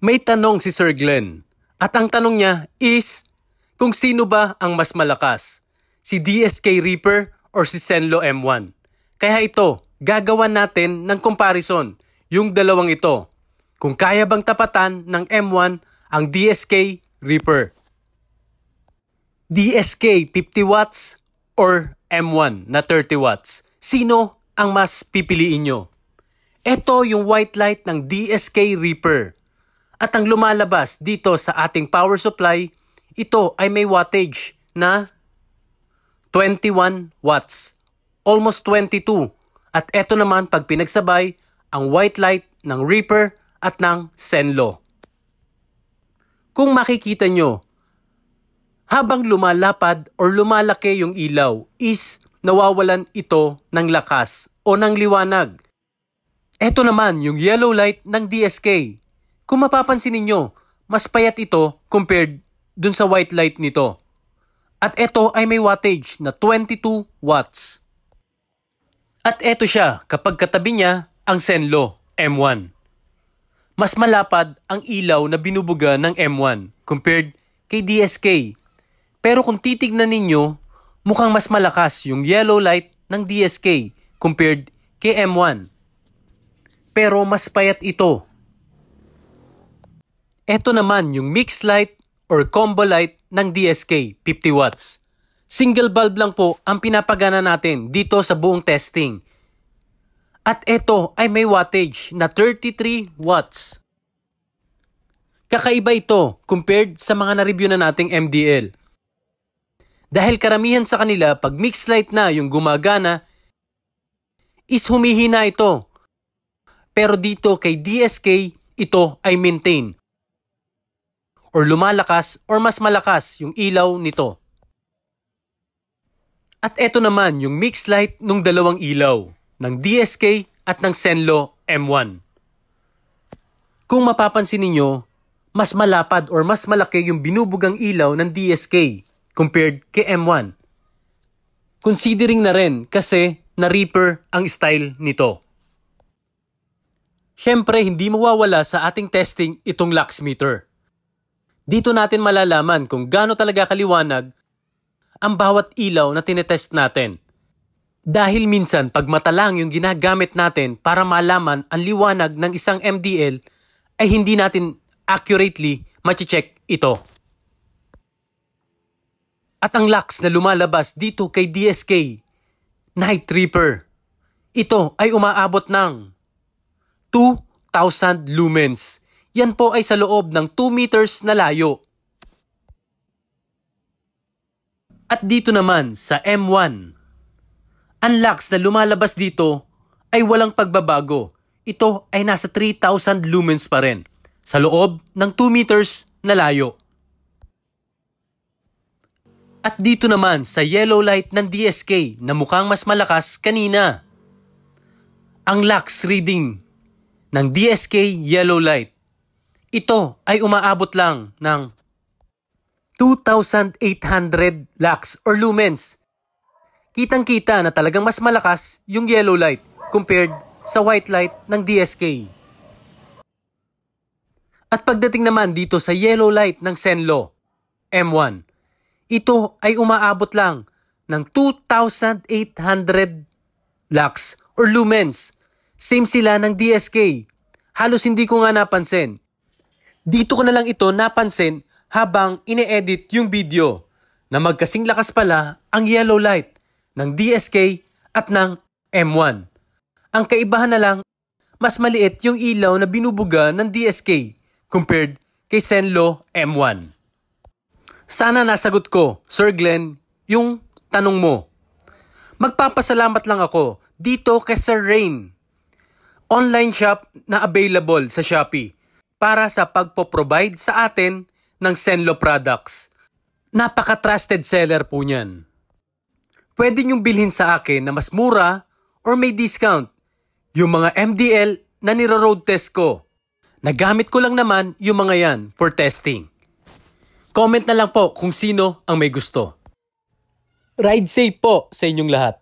May tanong si Sir Glenn at ang tanong niya is kung sino ba ang mas malakas, si DSK Reaper or si Zenlo M1. Kaya ito, gagawan natin ng comparison yung dalawang ito. Kung kaya bang tapatan ng M1 ang DSK Reaper. DSK 50 watts or M1 na 30 watts. Sino ang mas pipiliin nyo? Ito yung white light ng DSK Reaper. At ang lumalabas dito sa ating power supply, ito ay may wattage na 21 watts. Almost 22. At ito naman pag pinagsabay, ang white light ng Reaper at ng Zenlo. Kung makikita nyo, habang lumalapad or lumalaki yung ilaw is nawawalan ito ng lakas o ng liwanag. Ito naman yung yellow light ng DSK. Kung mapapansin ninyo, mas payat ito compared dun sa white light nito. At ito ay may wattage na 22 watts. At ito siya kapag katabi niya ang Zenlo M1. Mas malapad ang ilaw na binubuga ng M1 compared kay DSK. Pero kung titignan ninyo, mukhang mas malakas yung yellow light ng DSK compared kay M1. Pero mas payat ito. Ito naman yung mixed light or combo light ng DSK 50 watts. Single bulb lang po ang pinapagana natin dito sa buong testing. At ito ay may wattage na 33 watts. Kakaiba ito compared sa mga na-review na nating MDL. Dahil karamihan sa kanila pag mixed light na yung gumagana is humihina ito. Pero dito kay DSK ito ay maintain or lumalakas or mas malakas yung ilaw nito. At ito naman yung mixed light ng dalawang ilaw ng DSK at ng Zenlo M1. Kung mapapansin ninyo, mas malapad or mas malaki yung binubugang ilaw ng DSK compared kay M1. Considering na rin kasi na Reaper ang style nito. Siyempre, hindi mawawala sa ating testing itong lux meter. Dito natin malalaman kung gaano talaga kaliwanag ang bawat ilaw na tinetest natin. Dahil minsan pag mata lang yung ginagamit natin para malaman ang liwanag ng isang MDL ay hindi natin accurately mache-check ito. At ang lux na lumalabas dito kay DSK Night Reaper, ito ay umaabot ng 2,000 lumens. Yan po ay sa loob ng 2 meters na layo. At dito naman sa M1, ang lux na lumalabas dito ay walang pagbabago. Ito ay nasa 3,000 lumens pa rin sa loob ng 2 meters na layo. At dito naman sa yellow light ng DSK na mukhang mas malakas kanina. Ang lux reading ng DSK yellow light, ito ay umaabot lang ng 2,800 lux or lumens. Kitang-kita na talagang mas malakas yung yellow light compared sa white light ng DSK. At pagdating naman dito sa yellow light ng Zenlo M1, ito ay umaabot lang ng 2,800 lux or lumens. Same sila ng DSK. Halos hindi ko nga napansin. Dito ko na lang ito napansin habang ine-edit yung video na magkasing lakas pala ang yellow light ng DSK at ng M1. Ang kaibahan na lang, mas maliit yung ilaw na binubuga ng DSK compared kay Zenlo M1. Sana nasagot ko, Sir Glenn, yung tanong mo. Magpapasalamat lang ako dito kay Sir Rain. Online shop na available sa Shopee para sa pagpo-provide sa atin ng Zenlo products. Napaka-trusted seller po niyan. Pwede niyong bilhin sa akin na mas mura or may discount yung mga MDL na niro-road test ko. Nagamit ko lang naman yung mga yan for testing. Comment na lang po kung sino ang may gusto. Ride safe po sa inyong lahat.